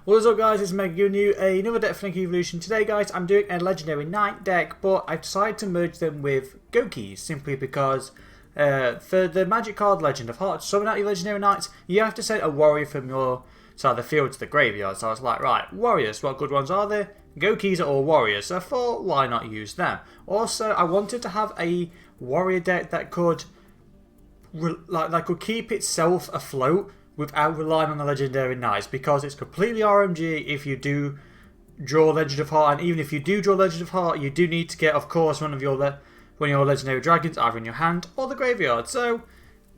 What is up guys, it's Meg giving you another deck for Evolution. Today guys, I'm doing a Legendary Knight deck, but I've decided to merge them with Goukis, simply because for the Magic card Legend of Hearts, summon out your Legendary Knights, you have to send a warrior from your side of the field to the graveyard. So I was like, right, warriors, what good ones are there? Goukis are all warriors, so I thought, why not use them? Also, I wanted to have a warrior deck that could keep itself afloat without relying on the Legendary Knights, because it's completely RMG if you do draw Legend of Heart, and even if you do draw Legend of Heart, you do need to get, of course, one of your Legendary Dragons either in your hand or the graveyard. So,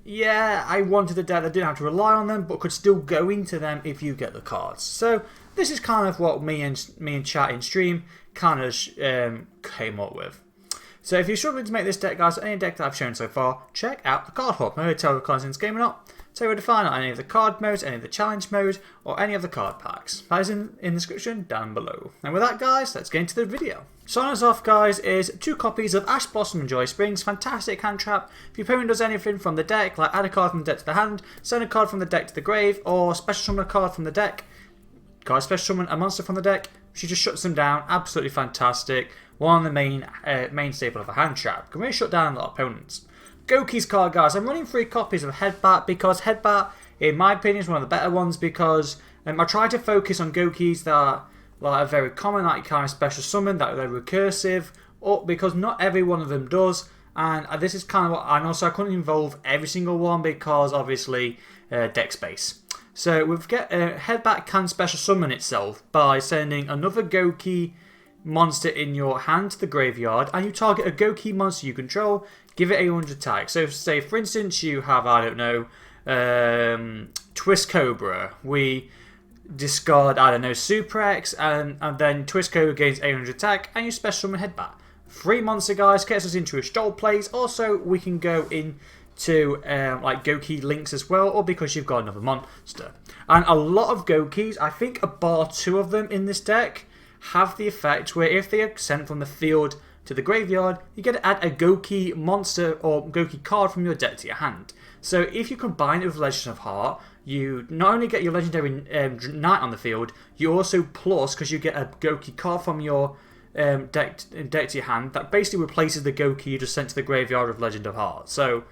yeah, I wanted a deck that didn't have to rely on them, but could still go into them if you get the cards. So, this is kind of what me and chat in stream kind of came up with. So, if you're struggling to make this deck, guys, or any deck that I've shown so far, check out the card hub. I'm going to tell the cards in this game or not. So where to find out any of the card modes, any of the challenge modes, or any of the card packs. That is in the description down below. And with that guys, let's get into the video. Starting us off guys is 2 copies of Ash Blossom and Joy Springs. Fantastic hand trap. If your opponent does anything from the deck, like add a card from the deck to the hand, send a card from the deck to the grave, or special summon a card from the deck, guys, special summon a monster from the deck, she just shuts them down. Absolutely fantastic. One of the main staple of a hand trap. Can really shut down a lot of opponents. Gouki's card, guys. I'm running 3 copies of Headbat because Headbat, in my opinion, is one of the better ones, because I try to focus on Goukis that are very common, like kind of special summon, that they're recursive, or because not every one of them does. And this is kind of what, and also I couldn't involve every single one because obviously deck space. So we've got Headbat can special summon itself by sending another Gouki monster in your hand to the graveyard, and you target a Gouki monster you control, give it a 100 attack. So say for instance you have, I don't know, Twist Cobra. We discard, I don't know, Super X, and then Twist Cobra gains 800 attack, and you special summon Headbat. 3 monster guys, gets us into a stole plays. Also we can go into like Gouki links as well, or because you've got another monster. And a lot of Goukis, I think bar 2 of them in this deck, have the effect where if they are sent from the field to the graveyard, you get to add a Gouki monster or Gouki card from your deck to your hand. So if you combine it with Legend of Heart, you not only get your Legendary Knight on the field, you also plus, because you get a Gouki card from your deck to your hand, that basically replaces the Gouki you just sent to the graveyard with Legend of Heart. So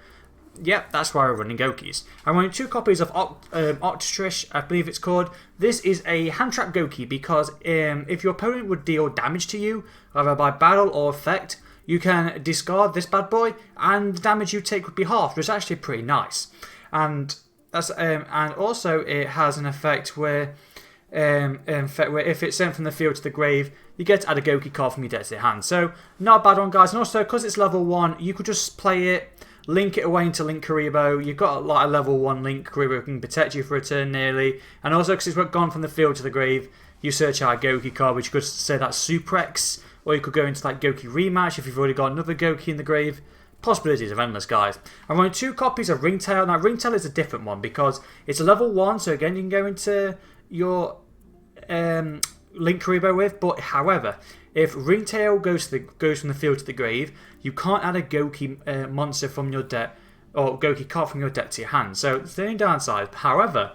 yep, that's why we're running Goukis. I'm running 2 copies of Octrish, I believe it's called. This is a hand trap Gouki because if your opponent would deal damage to you, either by battle or effect, you can discard this bad boy, and the damage you take would be halved, which is actually pretty nice. And that's and also it has an effect where if it's sent from the field to the grave, you get to add a Gouki card from your deck to your hand. So not a bad one, guys. And also because it's level 1, you could just play it, link it away into Link Karibo. You've got a level 1 Link Karibo who can protect you for a turn nearly. And also because it's gone from the field to the grave, you search out a Gouki card, which you could say that's Super X, or you could go into like Gouki Rematch if you've already got another Gouki in the grave. Possibilities are endless, guys. I'm running 2 copies of Ringtail. Now Ringtail is a different one because it's a level 1, so again you can go into your Link Karibo with, but however, if Ringtail goes from the field to the grave, you can't add a Gouki monster from your deck, or Gouki card from your deck to your hand. So it's the only downside. However,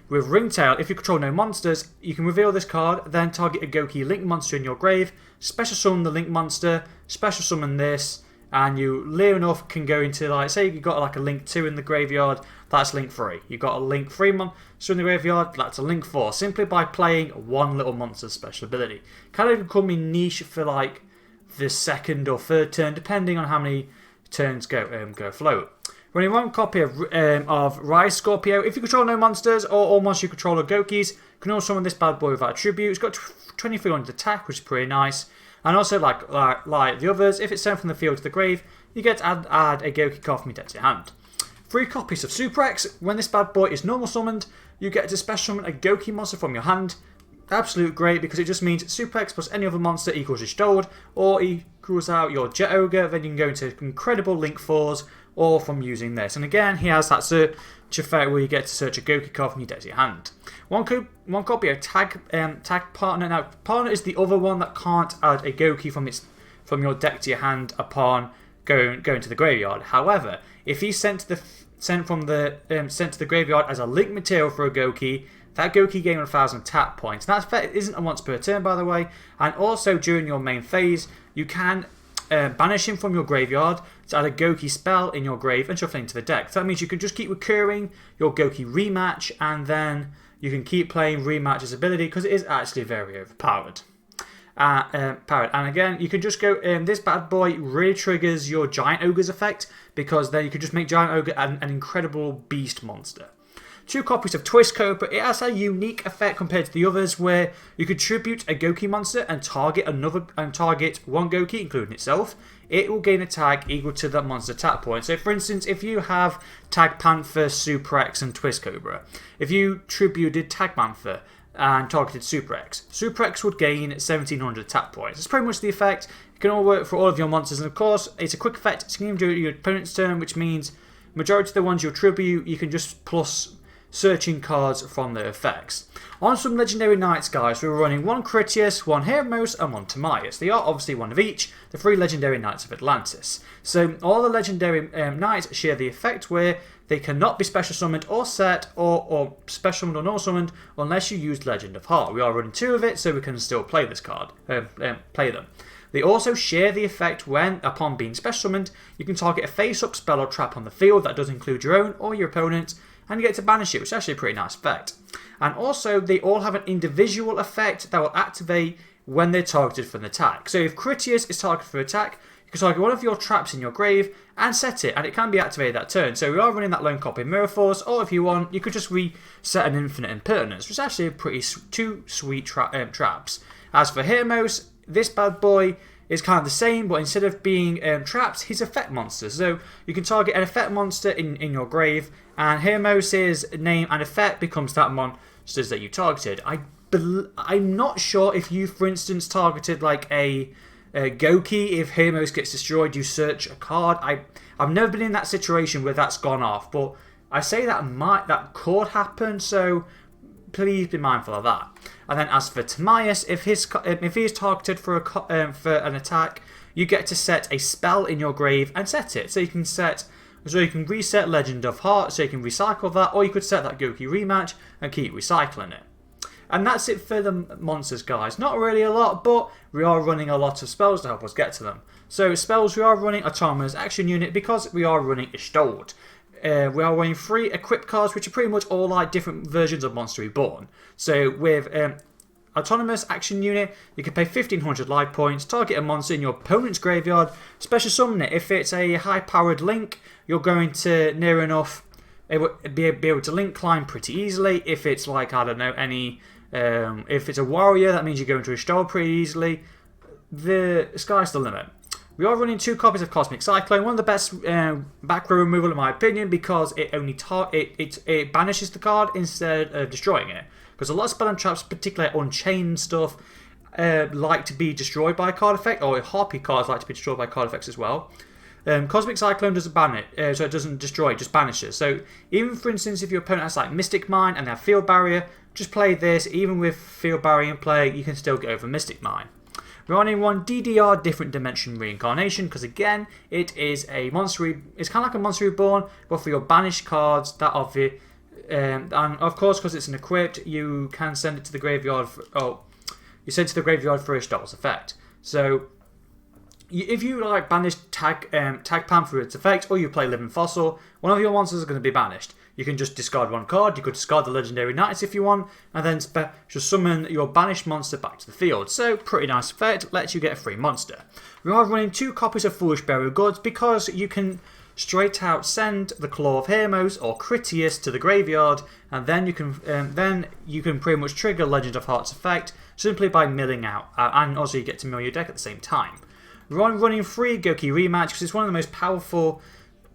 with Ringtail, if you control no monsters, you can reveal this card, then target a Gouki Link monster in your grave, special summon the Link monster, special summon this, and you near enough can go into, like, say you've got like a Link 2 in the graveyard, that's Link 3. You've got a Link 3 monster in the graveyard, that's a Link 4, simply by playing one little monster's special ability. Kind of becoming niche for like the 2nd or 3rd turn, depending on how many turns go float. Running 1 copy of Rise Scorpio. If you control no monsters, or all monsters you control are Goukis, you can also summon this bad boy without a tribute. It's got 2300 attack, which is pretty nice. And also, like the others, if it's sent from the field to the grave, you get to add a Gouki card from your deck to your hand. 3 copies of Super X. When this bad boy is normal summoned, you get to special summon a Gouki monster from your hand. Absolute great, because it just means Super X plus any other monster equals restored, or equals out your Jet Ogre. Then you can go into incredible Link 4s, or from using this. And again, he has that search effect where you get to search a Gouki card from your deck to your hand. One copy of Tag Partner. Now, Partner is the other one that can't add a Gouki from your deck to your hand upon going to the graveyard. However, if he's sent to the graveyard as a link material for a Gouki, that Gouki gains 1,000 attack points. And that effect isn't a once per turn, by the way. And also during your main phase, you can banish him from your graveyard to add a Gouki spell in your grave and shuffle into the deck. So that means you can just keep recurring your Gouki rematch, and then you can keep playing rematch's ability because it is actually very overpowered. And again, you can just go, this bad boy really triggers your Giant Ogre's effect, because then you can just make Giant Ogre an incredible beast monster. 2 copies of Twist Cobra. It has a unique effect compared to the others, where you could tribute a Gouki monster and target one Gouki, including itself. It will gain a tag equal to that monster's attack point. So, for instance, if you have Tag Panther, Super X, and Twist Cobra, if you tributed Tag Panther and targeted Super X would gain 1,700 attack points. It's pretty much the effect. It can all work for all of your monsters, and of course, it's a quick effect. It's going to do your opponent's turn, which means majority of the ones you'll tribute, you can just plus searching cards from their effects. On some legendary knights, guys, we were running 1 Critias, 1 Hermos, and 1 Timaeus. They are obviously one of each, the 3 legendary knights of Atlantis. So all the legendary knights share the effect where they cannot be special summoned or set, or special summoned or null summoned unless you use Legend of Heart. We are running 2 of it, so we can still play this card, play them. They also share the effect when, upon being special summoned, you can target a face-up spell or trap on the field that does include your own or your opponent's, and you get to banish it, which is actually a pretty nice effect. And also, they all have an individual effect that will activate when they're targeted for an attack. So if Critias is targeted for attack, you can target one of your traps in your grave and set it, and it can be activated that turn. So we are running that lone copy Mirror Force, or if you want, you could just reset an Infinite Impertinence, which is actually a pretty 2 sweet traps. As for Hermos, this bad boy is kind of the same, but instead of being traps, he's effect monsters. So you can target an effect monster in your grave, and Hermos's name and effect becomes that monsters that you targeted. I'm not sure if you, for instance, targeted like a Gouki. If Hermos gets destroyed, you search a card. I've never been in that situation where that's gone off, but I say that could happen. So please be mindful of that. And then as for Timaeus, if he is targeted for an attack, you get to set a spell in your grave and set it. So you can reset Legend of Heart, so you can recycle that, or you could set that Gouki rematch and keep recycling it. And that's it for the monsters, guys. Not really a lot, but we are running a lot of spells to help us get to them. So spells, we are running Autonomous Action Unit because we are running Ishtold. We are running 3 equip cards, which are pretty much all like different versions of Monster Reborn. So with Autonomous Action Unit, you can pay 1,500 life points, target a monster in your opponent's graveyard, special summon it. If it's a high-powered Link, you're going to near enough be able to Link climb pretty easily. If it's like, I don't know, if it's a warrior, that means you go into a stall pretty easily. The sky's the limit. We are running 2 copies of Cosmic Cyclone, one of the best back row removal in my opinion, because it only it banishes the card instead of destroying it. Because a lot of spell and traps, particularly Unchained stuff, like to be destroyed by a card effect, or Harpy cards like to be destroyed by card effects as well. Cosmic Cyclone doesn't ban it, so it doesn't destroy, it just banishes. So even for instance, if your opponent has like Mystic Mine and they have Field Barrier, just play this. Even with Field Barrier in play, you can still get over Mystic Mine. We're running 1 DDR Different Dimension Reincarnation because again, it is a monster. It's kind of like a Monster Reborn, but for your banished cards that are the, and of course, because it's an equipped, you can send it to the graveyard. You send it to the graveyard for a Ishtold's effect. So if you like banish Tag Pam for its effect, or you play Living Fossil, one of your monsters is going to be banished. You can just discard 1 card, you could discard the Legendary Knights if you want, and then just summon your banished monster back to the field. So, pretty nice effect, lets you get a free monster. We are running 2 copies of Foolish Burial Goods because you can straight out send the Claw of Hermos or Critias to the graveyard, and then you can pretty much trigger Legend of Heart's effect simply by milling out, and also you get to mill your deck at the same time. We're running 3 Gouki Rematch because it's one of the most powerful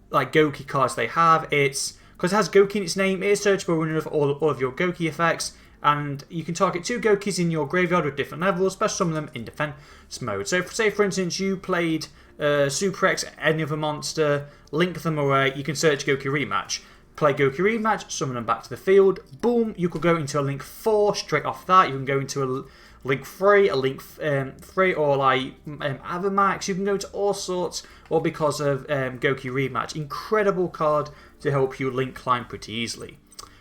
like Gouki cards they have. Because it has Gouki in its name, it is searchable running for all of your Gouki effects, and you can target 2 Goukis in your graveyard with different levels, special summon them in defense mode. So say for instance you played Super X, any other monster, link them away, you can search Gouki Rematch. Play Gouki Rematch, summon them back to the field, boom, you could go into a Link 4 straight off that, you can go into a Link 3, a Link 3, or like Avamax, you can go to all sorts, or because of Gouki Rematch. Incredible card to help you Link climb pretty easily.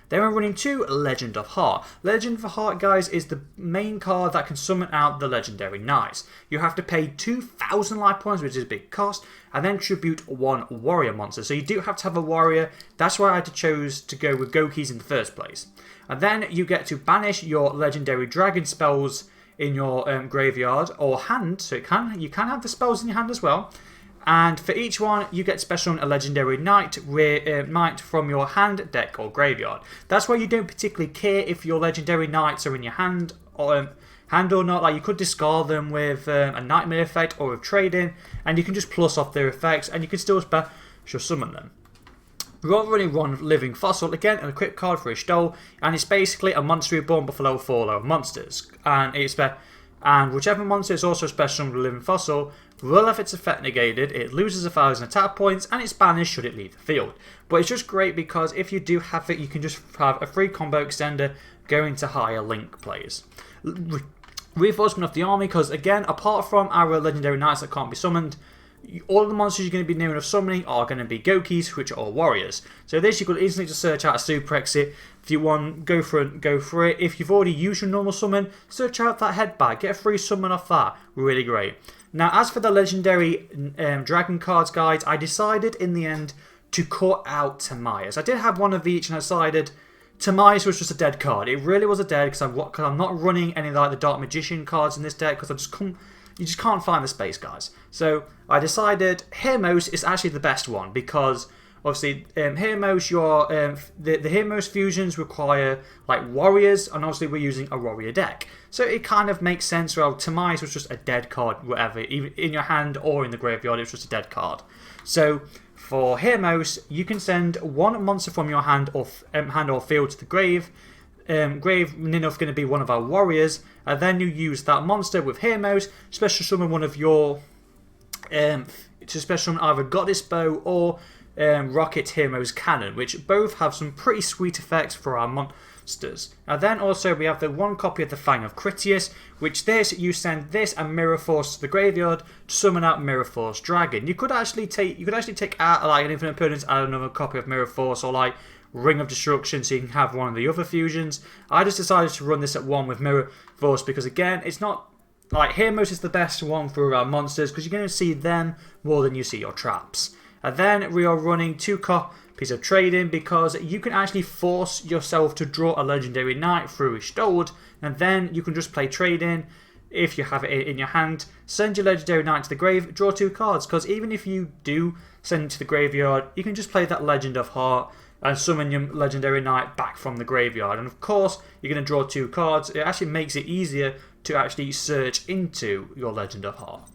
Then we're running 2 Legend of Heart. Legend of Heart, guys, is the main card that can summon out the legendary knights. You have to pay 2,000 life points, which is a big cost, and then tribute 1 warrior monster. So you do have to have a warrior. That's why I chose to go with Goukis in the first place. And then you get to banish your legendary dragon spells in your graveyard or hand. So you can have the spells in your hand as well. And for each one, you get special a legendary knight from your hand, deck, or graveyard. That's why you don't particularly care if your legendary knights are in your hand or not. Like, you could discard them with a nightmare effect or with trading, and you can just plus off their effects, and you can still special summon them. We're running one Living Fossil again, and a quick card for Ishtol, and it's basically a monster reborn but for level 4 lower monsters, and whichever monster is also special with Living Fossil will have its effect negated, it loses 1,000 attack points, and it's banished should it leave the field. But it's just great because if you do have it, you can just have a free combo extender going to higher link plays. Reinforcement of the army, because again, apart from our legendary knights that can't be summoned, all of the monsters you're going to be near enough summoning are going to be Goukis, which are all warriors. So this, you could easily just search out a super exit. If you want, go for it. If you've already used your normal summon, search out that head bag. Get a free summon off that. Really great. Now, as for the legendary dragon cards, guys, I decided in the end to cut out Timaeus. I did have one of each, and I decided Timaeus was just a dead card. It really was a dead, because I'm not running any like the Dark Magician cards in this deck, because you just can't find the space, guys. So I decided Hermos is actually the best one, because obviously Hermos, the Hermos fusions require like warriors, and obviously we're using a warrior deck. So it kind of makes sense. Well, Timaeus was just a dead card, whatever, even in your hand or in the graveyard, it was just a dead card. So for Hermos, you can send 1 monster from your hand or field to the grave. Grave Ninnuth going to be one of our warriors, and then you use that monster with Hermos, special summon one of your to special summon either Goddess Bow or Rocket Hermos Cannon, which both have some pretty sweet effects for our monsters. And then also we have the 1 copy of the Fang of Critias, which you send this and Mirror Force to the graveyard to summon out Mirror Force Dragon. You could actually take out like an infinite opponent's add another copy of Mirror Force, or like Ring of Destruction, so you can have one of the other fusions. I just decided to run this at 1 with Mirror Force because, again, it's not like Hermos is the best one for our monsters because you're going to see them more than you see your traps. And then we are running 2 copies of Trading because you can actually force yourself to draw a legendary knight through Ishtol, and then you can just play Trading if you have it in your hand. Send your legendary knight to the grave, draw 2 cards, because even if you do send it to the graveyard, you can just play that Legend of Heart and summon your legendary knight back from the graveyard. And of course, you're going to draw 2 cards. It actually makes it easier to actually search into your Legend of Heart.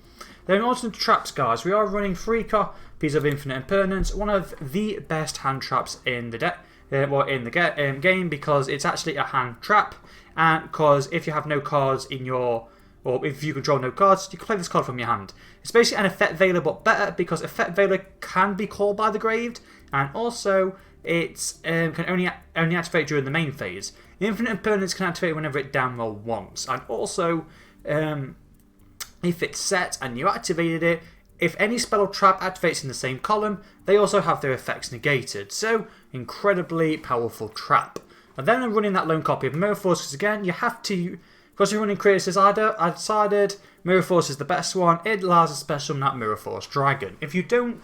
Then on to the traps, guys. We are running 3 copies of Infinite Impermanence, one of the best hand traps in the deck, game, because it's actually a hand trap. And because if you have no cards in your, or if you control no cards, you can play this card from your hand. It's basically an Effect Veiler, but better, because Effect Veiler can be called by the grave, and also it can only activate during the main phase. The Infinite Impermanence can activate whenever it down roll once, and also if it's set and you activated it, if any spell or trap activates in the same column, they also have their effects negated. So, incredibly powerful trap. And then I'm running that lone copy of Mirror Force, because again, you have to, because you're running Creative Decider, I decided Mirror Force is the best one. It allows a special that Mirror Force Dragon. If you don't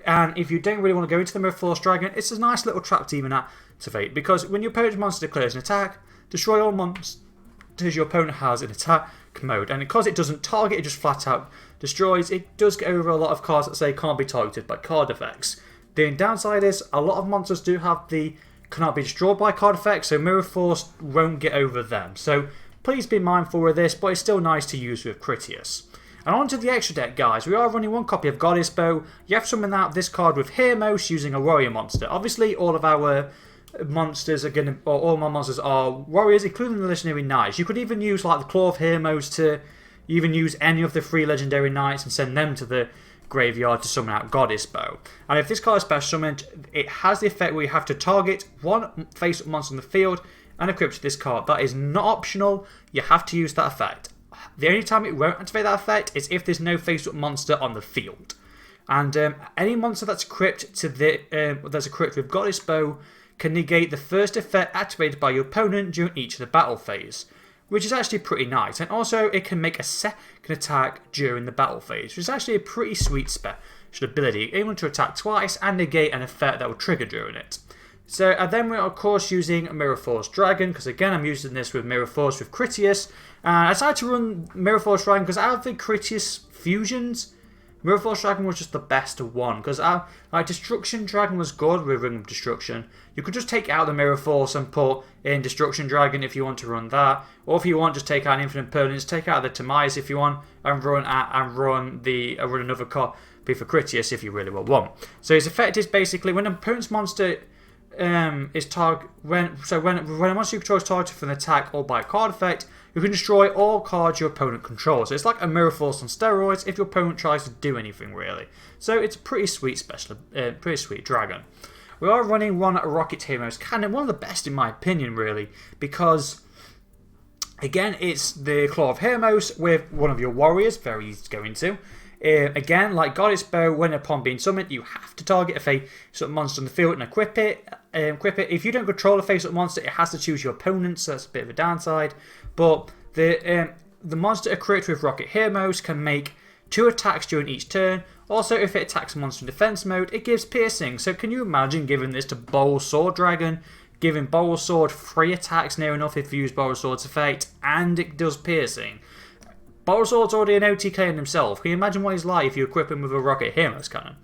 really want to go into the Mirror Force Dragon, it's a nice little trap to even activate, because when your opponent's monster declares an attack, destroy all monsters your opponent has in attack mode, and because it doesn't target, it just flat out destroys. It does get over a lot of cards that say can't be targeted by card effects. The downside is a lot of monsters do have the cannot be destroyed by card effects, so Mirror Force won't get over them. So please be mindful of this, but it's still nice to use with Critias. And on to the extra deck, guys. We are running 1 copy of Goddess Bow. You have to summon out this card with Hermos using a warrior monster. Obviously, all of our monsters are all my monsters are warriors, including the legendary knights. You could even use like the Claw of Hermos to even use any of the 3 legendary knights and send them to the graveyard to summon out Goddess Bow. And if this card is special summoned, it has the effect where you have to target 1 face-up monster on the field and equip this card. That is not optional. You have to use that effect. The only time it won't activate that effect is if there's no face-up monster on the field. And any monster that's equipped with Goddess Bow can negate the first effect activated by your opponent during each of the battle phase, which is actually pretty nice. And also it can make a second attack during the battle phase, which is actually a pretty sweet special ability, able to attack twice and negate an effect that will trigger during it. So then we're of course using Mirror Force Dragon, because again I'm using this with Mirror Force with Critias. I decided to run Mirror Force Dragon because out of the Critias fusions, Mirror Force Dragon was just the best one, because like Destruction Dragon was good with Ring of Destruction. You could just take out the Mirror Force and put in Destruction Dragon if you want to run that, or if you want just take out Infinite Opponents, take out the Tamias if you want, and run another copy for Critias if you really want. So its effect is basically when an opponent's monster is target when a monster you control is targeted for an attack or by a card effect, you can destroy all cards your opponent controls. So it's like a Mirror Force on steroids if your opponent tries to do anything really. So it's a pretty sweet pretty sweet dragon. We are running one Rocket Heroes Cannon, one of the best in my opinion really, because again it's the Claw of Hermos with one of your warriors, very easy to go into. Again, like Goddess Bow, when upon being summoned, you have to target a face-up monster on the field and equip it. If you don't control a face-up monster, it has to choose your opponent, so that's a bit of a downside. But the monster equipped with Rocket Hermos can make 2 attacks during each turn. Also, if it attacks a monster in defense mode, it gives piercing. So can you imagine giving this to Bowl Sword Dragon? Giving Bowl Sword 3 attacks near enough if you use Bowl Sword's effect, and it does piercing. Bowl Sword's already an OTK in himself. Can you imagine what he's like if you equip him with a Rocket Heroes Cannon?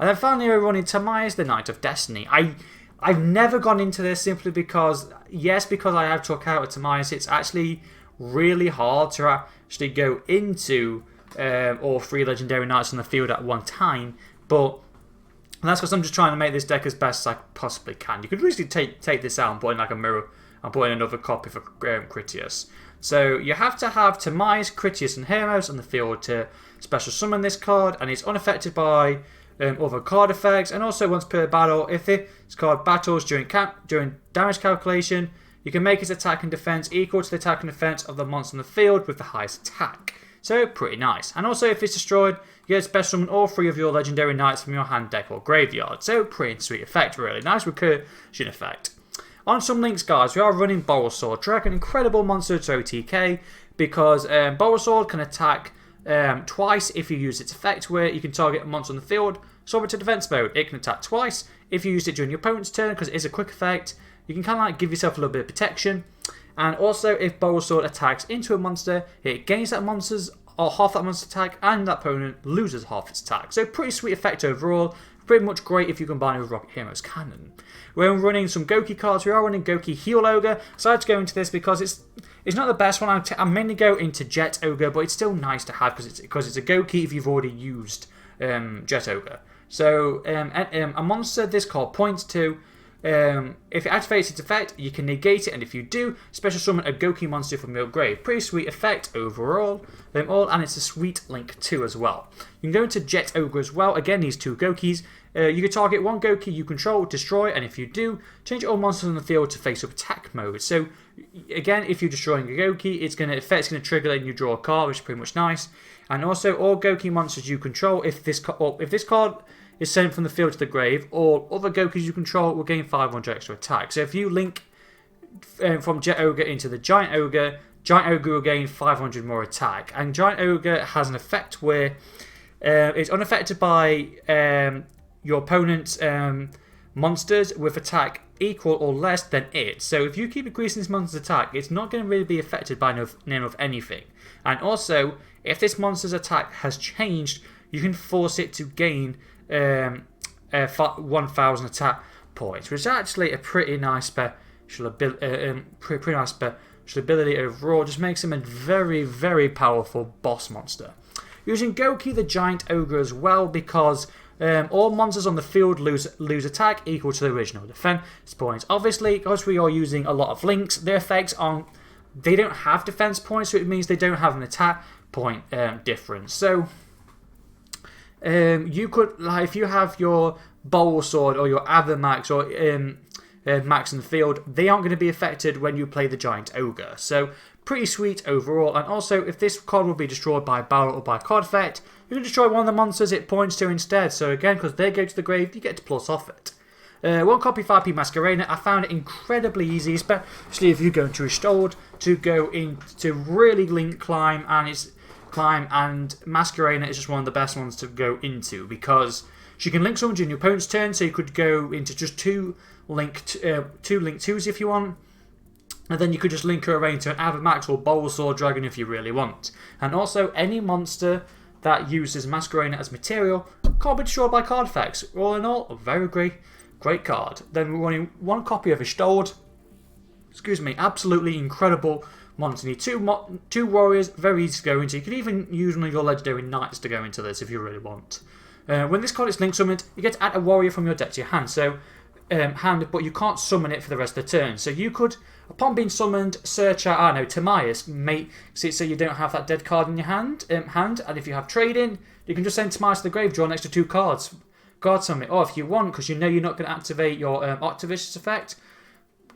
And then finally we're running Tamias, the Knight of Destiny. I've never gone into this simply because, yes, because I have took out a Tamias, it's actually really hard to actually go into all 3 Legendary Knights on the field at one time. But that's because I'm just trying to make this deck as best as I possibly can. You could really take this out and put in like a mirror and put in another copy for Critias. So you have to have Tamias, Critias and Hermos on the field to special summon this card, and it's unaffected by other card effects, and also once per battle, if this card battles during damage calculation, you can make its attack and defense equal to the attack and defense of the monster on the field with the highest attack. So pretty nice. And also if it's destroyed, you get to special summon all 3 of your Legendary Knights from your hand, deck or graveyard. So pretty sweet effect really, nice recursion effect. On some links, guys, we are running Bowl Sword Dragon, incredible monster to OTK, because Bowl Sword can attack twice if you use its effect, where you can target a monster on the field, swap it to defense mode. It can attack twice if you use it during your opponent's turn, because it is a quick effect. You can kind of like give yourself a little bit of protection. And also, if Bowl Sword attacks into a monster, it gains that monster's or half that monster's attack, and that opponent loses half its attack. So pretty sweet effect overall. Pretty much great if you combine it with Rocket Heroes Cannon. We're running some Gouki cards. We are running Gouki Heal Ogre. So I had to go into this because it's not the best one. I mainly go into Jet Ogre, but it's still nice to have because it's a Gouki if you've already used Jet Ogre. So a monster this card points to, if it activates its effect, you can negate it, and if you do, special summon a Gouki monster from your grave. Pretty sweet effect overall, and it's a sweet link too as well. You can go into Jet Ogre as well. Again, these 2 Goukis. You can target 1 Gouki you control, destroy, and if you do, change all monsters on the field to face-up attack mode. So again, if you're destroying a Gouki, it's going to trigger and you draw a card, which is pretty much nice. And also, all Gouki monsters you control, if this card is sent from the field to the grave, or other Goukis you control will gain 500 extra attack. So if you link from Jet Ogre into the Giant Ogre will gain 500 more attack. And Giant Ogre has an effect where it's unaffected by your opponent's monsters with attack equal or less than it. So if you keep increasing this monster's attack, it's not going to really be affected by none of anything. And also, if this monster's attack has changed, you can force it to gain 1,000 attack points, which is actually a pretty nice special ability overall. Just makes him a very, very powerful boss monster. Using Gouki the Giant Ogre as well, because all monsters on the field lose attack equal to the original defense points. Obviously, because we are using a lot of links, their effects they don't have defense points, so it means they don't have an attack point difference. So you could, like, if you have your Bowl Sword or your other Max or Max in the field, they aren't going to be affected when you play the Giant Ogre. So pretty sweet overall. And also, if this card will be destroyed by a battle or by a card effect, you can destroy one of the monsters it points to instead. So again, because they go to the grave, you get to plus off it. One copy of 5p Masquerena. I found it incredibly easy, especially if you go into Restored, to go in to really link climb, and Masquerena is just one of the best ones to go into because she can link someone during your opponent's turn, so you could go into just two link twos if you want. And then you could just link her away into an Avamax or Bulbasaur Dragon if you really want. And also, any monster that uses Masquerena as material can't be destroyed by card effects. All in all, a very great card. Then we're running one copy of Restored. Excuse me, absolutely incredible monster. You need two warriors, very easy to go into. You could even use one of your legendary knights to go into this if you really want. When this card is link summoned, you get to add a warrior from your deck to your hand. So, but you can't summon it for the rest of the turn. So you could, upon being summoned, search out, I don't know, Timaeus, makes it so you don't have that dead card in your hand. And if you have trading, you can just send Timaeus to the grave, draw an extra 2 cards. Guard summon it. Or if you want, because you know you're not going to activate your Octavicious effect,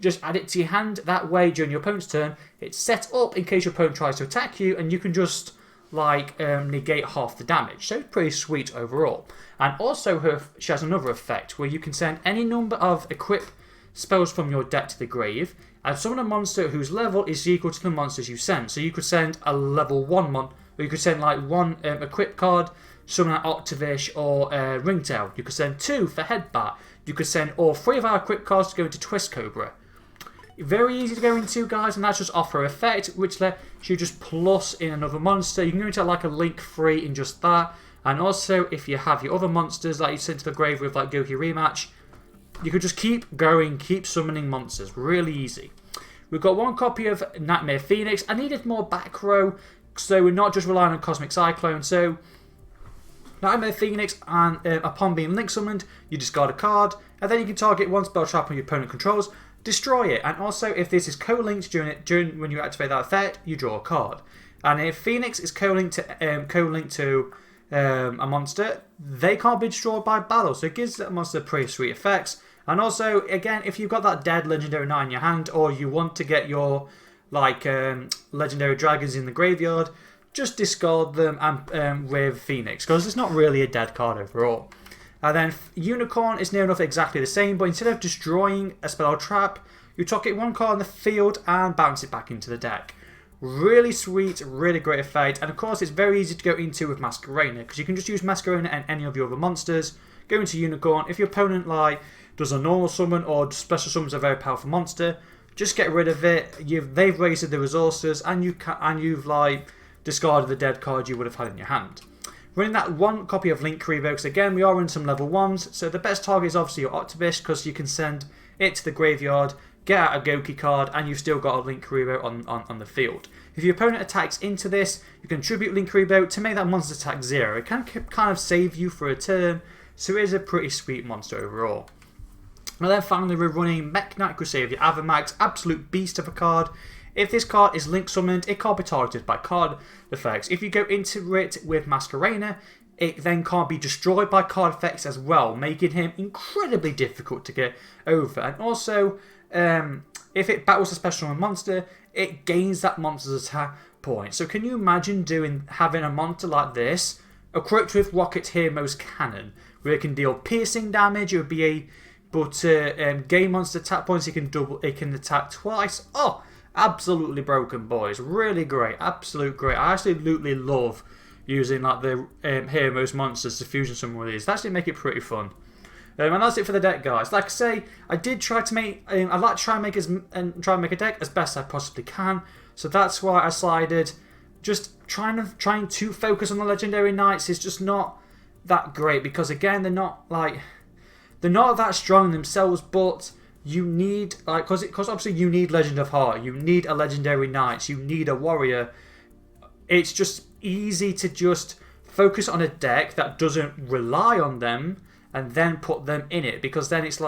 just add it to your hand. That way, during your opponent's turn, it's set up in case your opponent tries to attack you, and you can just negate half the damage. So it's pretty sweet overall. And also she has another effect where you can send any number of equip spells from your deck to the grave and summon a monster whose level is equal to the monsters you send. So you could send a level 1 or you could send one equip card, summon an Octavish or Ringtail. You could send 2 for Headbat. You could send all 3 of our equip cards to go into Twist Cobra. Very easy to go into, guys, and that's just off her effect, which lets you just plus in another monster. You can go into like a link free in just that. And also, if you have your other monsters that you send to the grave with like Gouki Rematch, you could just keep going, keep summoning monsters. Really easy. We've got one copy of Nightmare Phoenix. I needed more back row, so we're not just relying on Cosmic Cyclone. So, Nightmare Phoenix, and upon being link summoned, you discard a card, and then you can target one spell trap on your opponent controls, destroy it. And also, if this is co-linked during when you activate that effect, you draw a card. And if Phoenix is co-linked to a monster, they can't be destroyed by battle, so it gives that monster pretty sweet effects. And also, again, if you've got that dead legendary knight in your hand, or you want to get your legendary dragons in the graveyard, just discard them and with Phoenix, because it's not really a dead card overall. And then Unicorn is near enough exactly the same, but instead of destroying a spell or trap, you target one card in the field and bounce it back into the deck. Really sweet, really great effect, and of course it's very easy to go into with Masquerena, because you can just use Masquerena and any of your other monsters, go into Unicorn. If your opponent does a normal summon or special summons a very powerful monster, just get rid of it. They've wasted the resources, and you've discarded the dead card you would have had in your hand. Running that one copy of Link Kuriboh, because again we are in some level 1s, so the best target is obviously your Octavish, because you can send it to the graveyard, get out a Gouki card, and you've still got a Link Kuriboh on the field. If your opponent attacks into this, you can tribute Link Kuriboh to make that monster attack 0. It can kind of save you for a turn, so it is a pretty sweet monster overall. And then finally we're running Mech Knight Crusader, the Avamax, absolute beast of a card. If this card is link summoned, it can't be targeted by card effects. If you go into it with Masquerena, it then can't be destroyed by card effects as well, making him incredibly difficult to get over. And also, if it battles a special monster, it gains that monster's attack point. So can you imagine having a monster like this equipped with Rocket Hero's Cannon, where it can deal piercing damage? It would be gain monster attack points. It can attack twice. Oh, absolutely broken, boys. Really great, absolute great. I absolutely love using the Hero's monsters to fusion some of these. That actually make it pretty fun. And that's it for the deck, guys. Like I say, I did try to make. I like to try and make a deck as best I possibly can. So that's why I decided just trying to focus on the legendary knights is just not that great, because again they're not that strong themselves, but you need because obviously you need Legend of Heart, you need a legendary knight, you need a warrior. It's just easy to just focus on a deck that doesn't rely on them and then put them in it, because then it's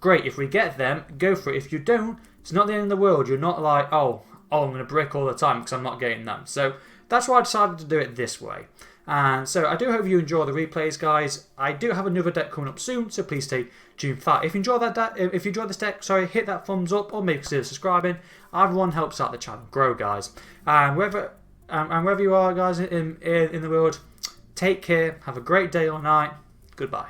great, if we get them, go for it. If you don't, it's not the end of the world. You're not oh I'm going to brick all the time because I'm not getting them. So that's why I decided to do it this way. And so I do hope you enjoy the replays, guys. I do have another deck coming up soon, so please stay tuned for that. If you enjoy this deck, hit that thumbs up or maybe consider subscribing. Everyone helps out the channel grow, guys. And wherever you are, guys, in the world, take care. Have a great day or night. Goodbye.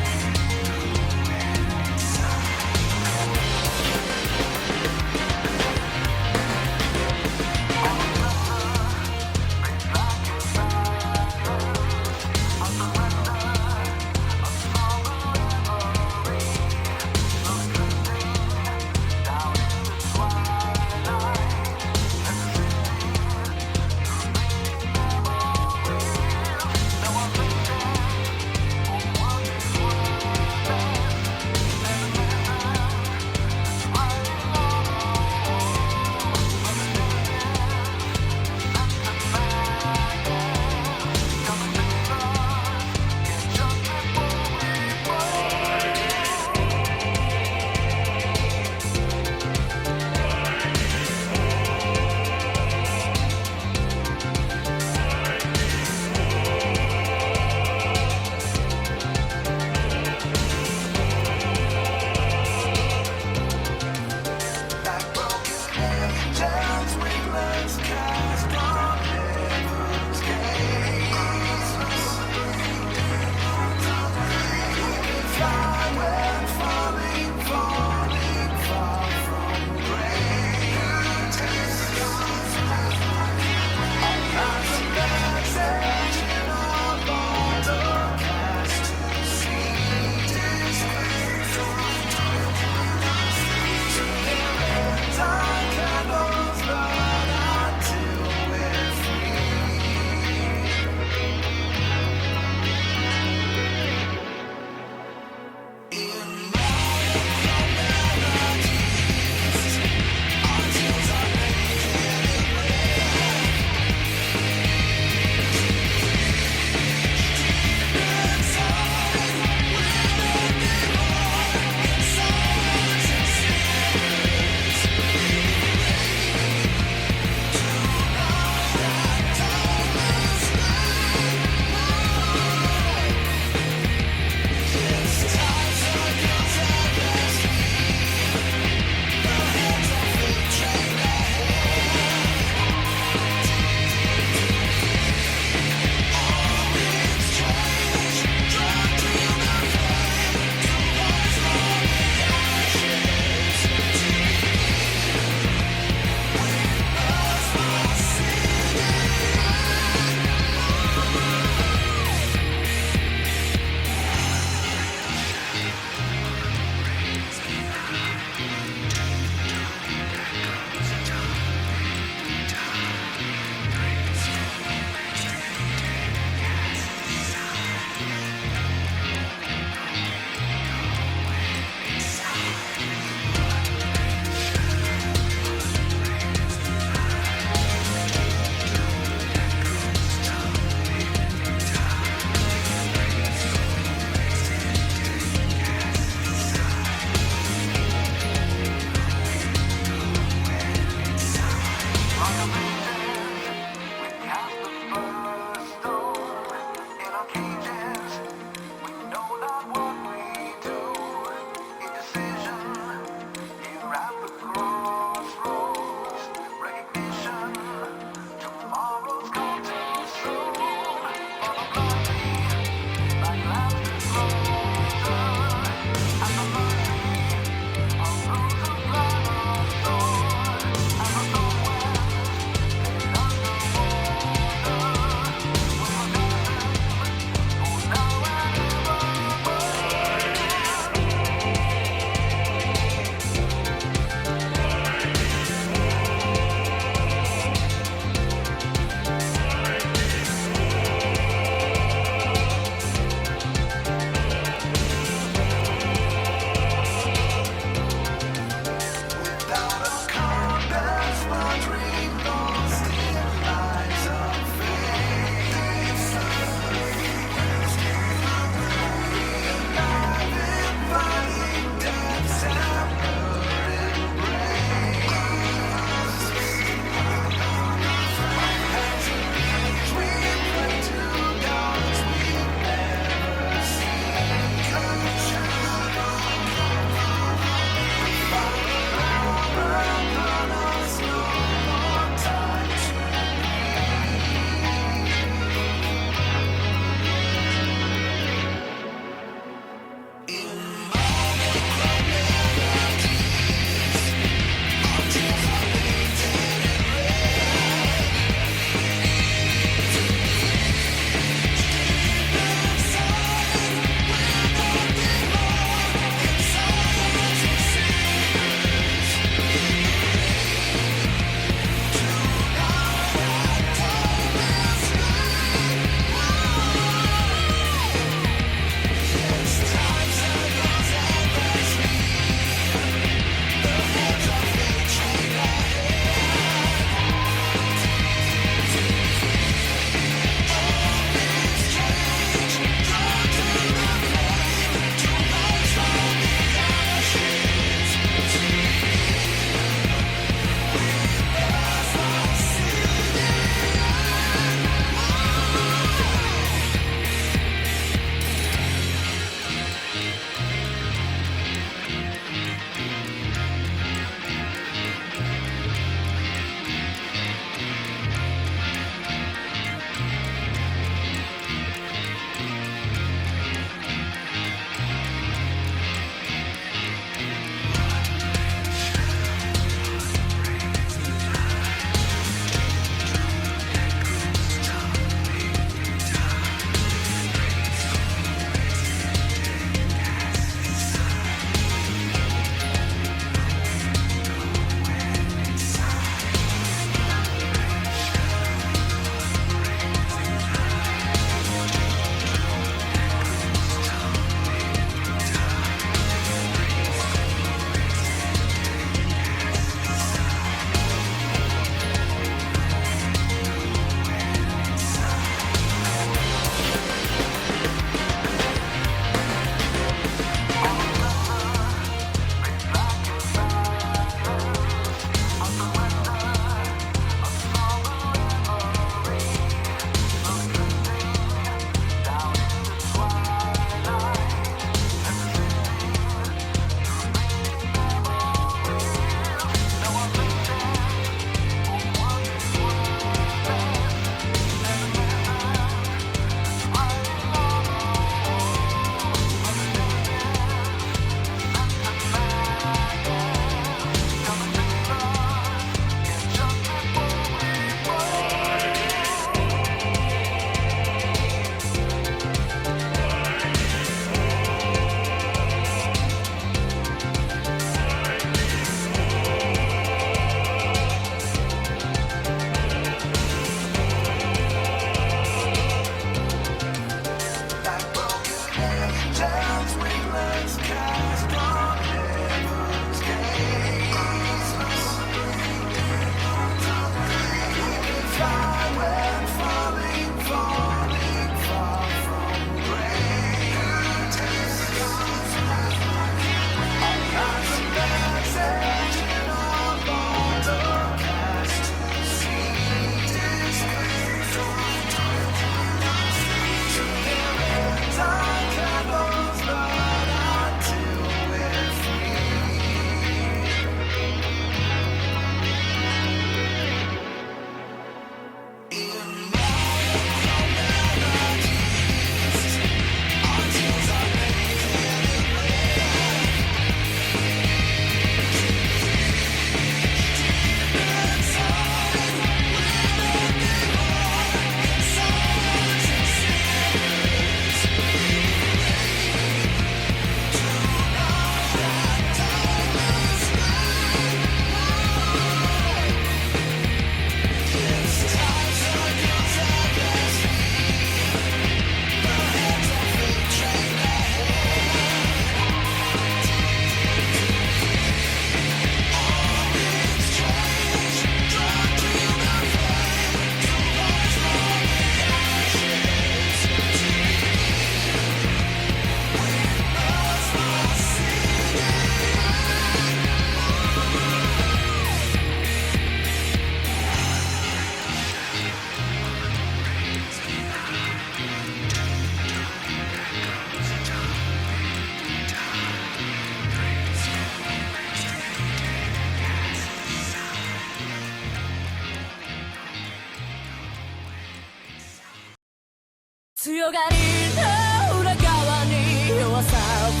強がりの裏側に弱さを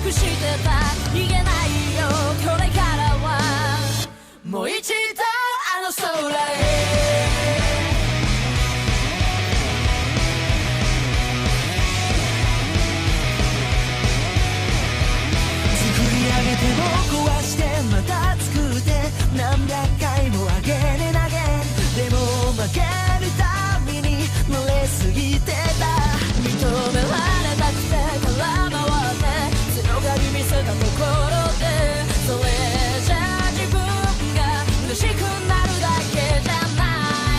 隠してた。逃げないよこれからは、もう一度あの空へ。上げても壊してまた作って何百回も上げね投げ、でも負けるたびに乗れすぎてた。認められたくて空回って強がり見せたところで、それじゃ自分が嬉しくなるだけじゃな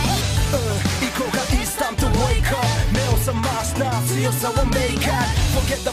い。行こうか It's time to wake up、 目を覚ますな強さをメイクアップ Forget the